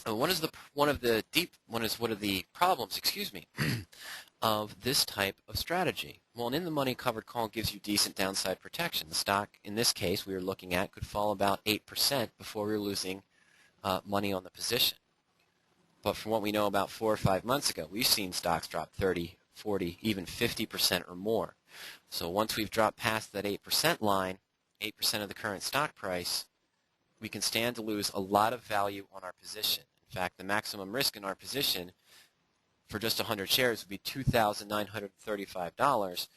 What are the problems, excuse me, of this type of strategy? Well, an in-the-money covered call gives you decent downside protection. The stock, in this case, we were looking at could fall about 8% before we were losing money on the position. But from what we know about 4 or 5 months ago, we've seen stocks drop 30, 40, even 50% or more. So once we've dropped past that 8% line, 8% of the current stock price, we can stand to lose a lot of value on our position. In fact, the maximum risk in our position for just 100 shares would be $2,935,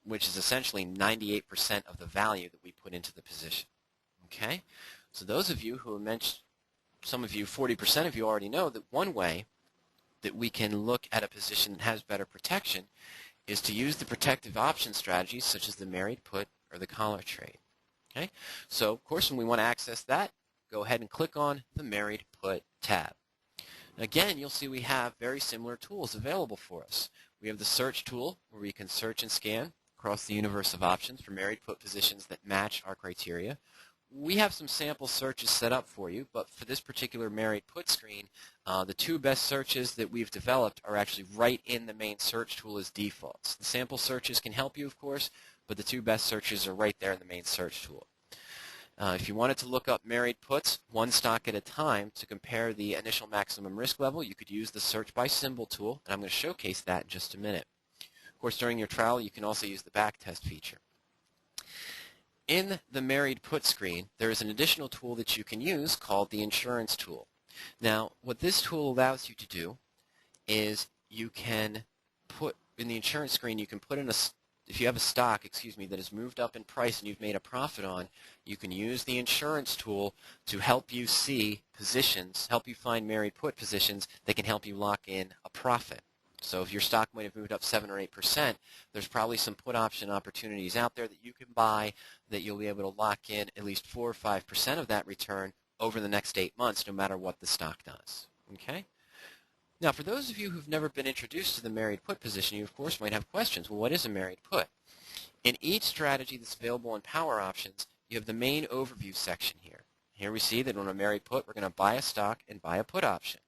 which is essentially 98% of the value that we put into the position. Okay? So those of you who mentioned, some of you, 40% of you already know that one way that we can look at a position that has better protection is to use the protective option strategies such as the married put or the collar trade. Okay? So, of course, when we want to access that, go ahead and click on the married put tab. Again, you'll see we have very similar tools available for us. We have the search tool where we can search and scan across the universe of options for married put positions that match our criteria. We have some sample searches set up for you, but for this particular married put screen, the two best searches that we've developed are actually right in the main search tool as defaults. The sample searches can help you, of course, but the two best searches are right there in the main search tool. If you wanted to look up married puts, one stock at a time, to compare the initial maximum risk level, you could use the search by symbol tool, and I'm going to showcase that in just a minute. Of course, during your trial, you can also use the backtest feature. In the married put screen, there is an additional tool that you can use called the insurance tool. Now, what this tool allows you to do is you can put, in the insurance screen, you can put in if you have a stock, that has moved up in price and you've made a profit on, you can use the insurance tool to help you see positions, help you find married put positions that can help you lock in a profit. So if your stock might have moved up 7 or 8%, there's probably some put option opportunities out there that you can buy that you'll be able to lock in at least 4 or 5% of that return over the next 8 months, no matter what the stock does. Okay? Now, for those of you who've never been introduced to the married put position, you of course might have questions. Well, what is a married put? In each strategy that's available in Power Options, you have the main overview section here. Here we see that on a married put, we're going to buy a stock and buy a put option.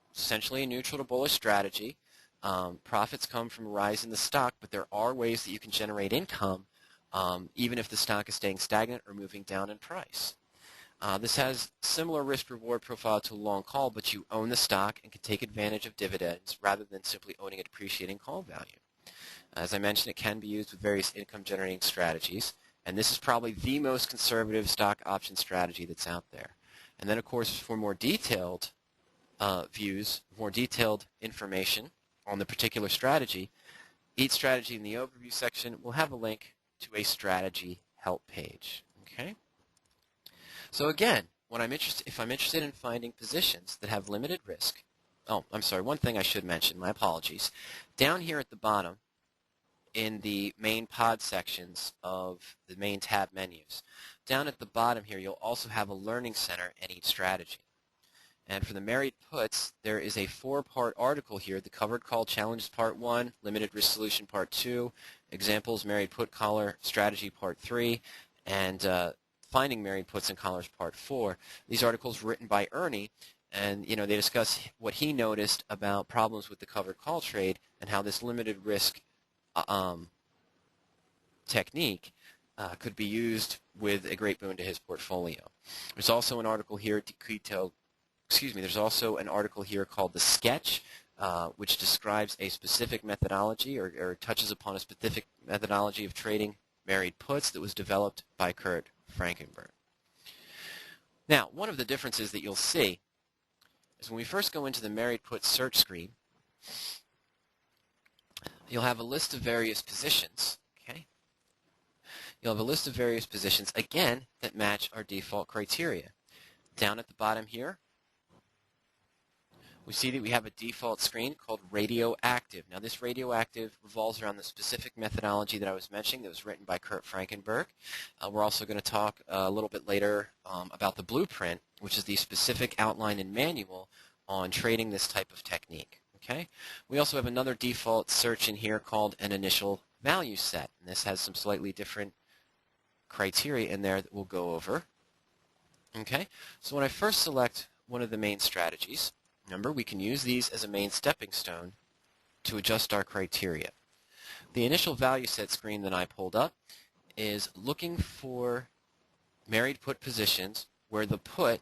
It's essentially a neutral to bullish strategy. Profits come from a rise in the stock, but there are ways that you can generate income even if the stock is staying stagnant or moving down in price. This has similar risk-reward profile to a long call, but you own the stock and can take advantage of dividends rather than simply owning a depreciating call value. As I mentioned, it can be used with various income-generating strategies, and this is probably the most conservative stock option strategy that's out there. And then, of course, for more detailed views, more detailed information on the particular strategy, each strategy in the overview section will have a link to a strategy help page. Okay? So again, if I'm interested in finding positions that have limited risk, I'm sorry, one thing I should mention, my apologies. Down here at the bottom, in the main pod sections of the main tab menus, down at the bottom here, you'll also have a learning center in each strategy. And for the married puts, there is a 4-part article here, the covered call challenges part 1, limited risk solution part 2, examples married put collar strategy part 3, and finding married puts and collars part 4. These articles were written by Ernie, and they discuss what he noticed about problems with the covered call trade and how this limited risk technique could be used with a great boon to his portfolio. There's also an article here there's also an article here called The Sketch, which describes a specific methodology or touches upon a specific methodology of trading married puts that was developed by Kurt Frankenberg. Now, one of the differences that you'll see is when we first go into the married put search screen, you'll have a list of various positions. Okay? You'll have a list of various positions, again, that match our default criteria. Down at the bottom here, we see that we have a default screen called Radioactive. Now, this Radioactive revolves around the specific methodology that I was mentioning that was written by Kurt Frankenberg. We're also going to talk a little bit later about the Blueprint, which is the specific outline and manual on trading this type of technique. Okay? We also have another default search in here called an initial value set. And this has some slightly different criteria in there that we'll go over. Okay? So when I first select one of the main strategies, Remember, we can use these as a main stepping stone to adjust our criteria. The initial value set screen that I pulled up is looking for married put positions where the put,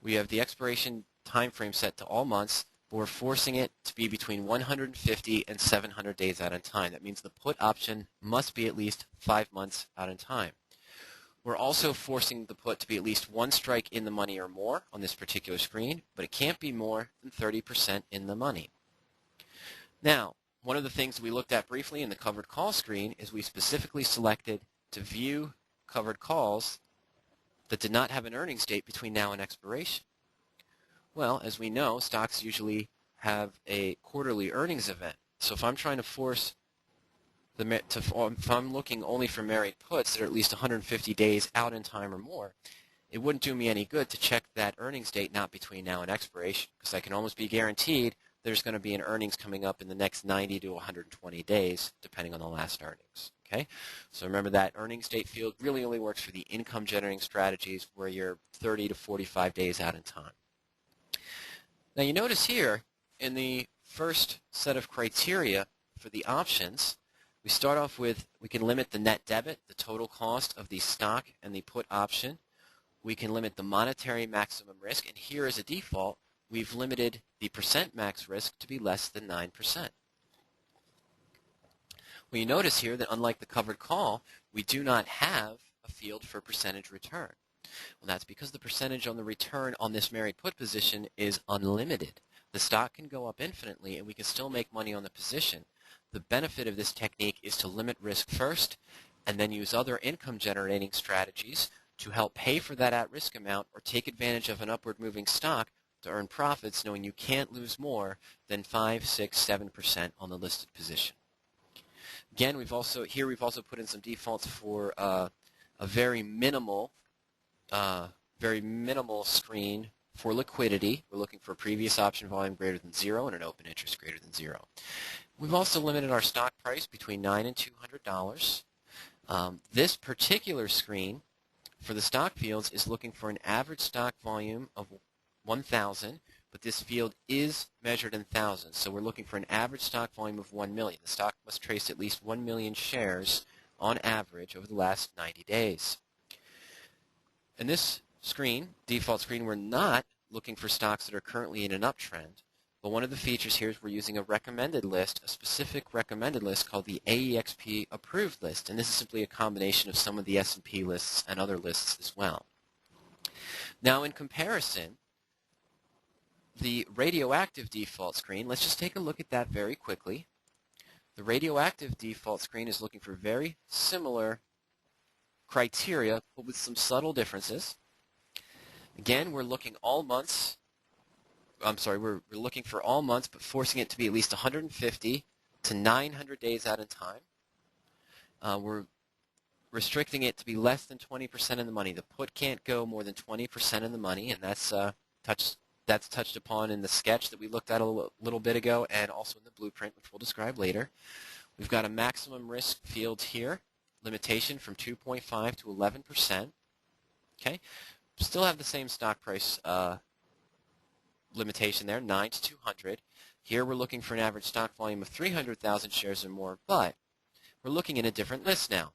we have the expiration time frame set to all months, but we're forcing it to be between 150 and 700 days out in time. That means the put option must be at least 5 months out in time. We're also forcing the put to be at least one strike in the money or more on this particular screen, but it can't be more than 30% in the money. Now, one of the things we looked at briefly in the covered call screen is we specifically selected to view covered calls that did not have an earnings date between now and expiration. Well, as we know, stocks usually have a quarterly earnings event. So if I'm trying to force if I'm looking only for married puts that are at least 150 days out in time or more, it wouldn't do me any good to check that earnings date not between now and expiration, because I can almost be guaranteed there's going to be an earnings coming up in the next 90 to 120 days, depending on the last earnings. Okay, so remember that earnings date field really only works for the income generating strategies where you're 30 to 45 days out in time. Now you notice here in the first set of criteria for the options, we start off with, we can limit the net debit, the total cost of the stock and the put option. We can limit the monetary maximum risk, and here as a default, we've limited the percent max risk to be less than 9%. Well, you notice here that unlike the covered call, we do not have a field for percentage return. Well, that's because the percentage on the return on this married put position is unlimited. The stock can go up infinitely, and we can still make money on the position. The benefit of this technique is to limit risk first and then use other income generating strategies to help pay for that at-risk amount or take advantage of an upward moving stock to earn profits, knowing you can't lose more than 5, 6, 7% on the listed position. Again, we've also put in some defaults for a very minimal screen for liquidity. We're looking for a previous option volume greater than 0 and an open interest greater than 0. We've also limited our stock price between $9 and $200. This particular screen for the stock fields is looking for an average stock volume of 1,000, but this field is measured in thousands. So we're looking for an average stock volume of 1 million. The stock must trace at least 1 million shares on average over the last 90 days. In this screen, default screen, we're not looking for stocks that are currently in an uptrend. But one of the features here is we're using a recommended list, a specific recommended list called the AEXP approved list. And this is simply a combination of some of the S&P lists and other lists as well. Now in comparison, the radioactive default screen, let's just take a look at that very quickly. The radioactive default screen is looking for very similar criteria, but with some subtle differences. Again, we're looking we're looking for all months, but forcing it to be at least 150 to 900 days out in time. We're restricting it to be less than 20% in the money. The put can't go more than 20% in the money, and that's touched upon in the sketch that we looked at a little bit ago and also in the blueprint, which we'll describe later. We've got a maximum risk field here, limitation from 2.5 to 11%. Okay, still have the same stock price limitation there, 9 to 200. Here we're looking for an average stock volume of 300,000 shares or more, but we're looking at a different list now.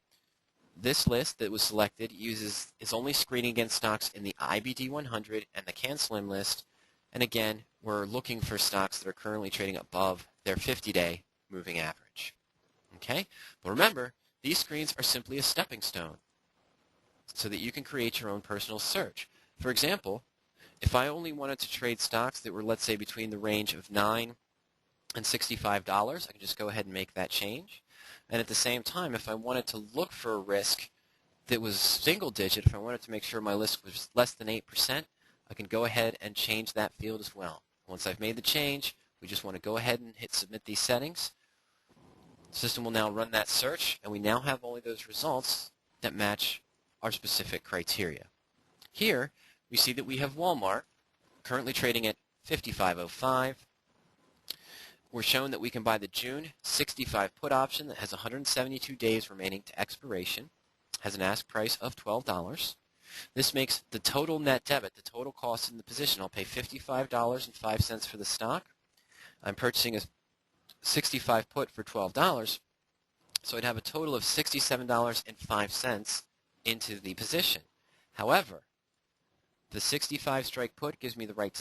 This list that was selected is only screening against stocks in the IBD 100 and the CanSlim list, and again, we're looking for stocks that are currently trading above their 50-day moving average. Okay, but remember, these screens are simply a stepping stone so that you can create your own personal search. For example, if I only wanted to trade stocks that were, let's say, between the range of $9 and $65, I can just go ahead and make that change. And at the same time, if I wanted to look for a risk that was single digit, if I wanted to make sure my risk was less than 8%, I can go ahead and change that field as well. Once I've made the change, we just want to go ahead and hit submit these settings. The system will now run that search, and we now have only those results that match our specific criteria. Here, we see that we have Walmart currently trading at $55.05. We're shown that we can buy the June 65 put option that has 172 days remaining to expiration, has an ask price of $12. This makes the total net debit, the total cost in the position. I'll pay $55.05 for the stock. I'm purchasing a 65 put for $12, so I'd have a total of $67.05 into the position. However, the 65 strike put gives me the right to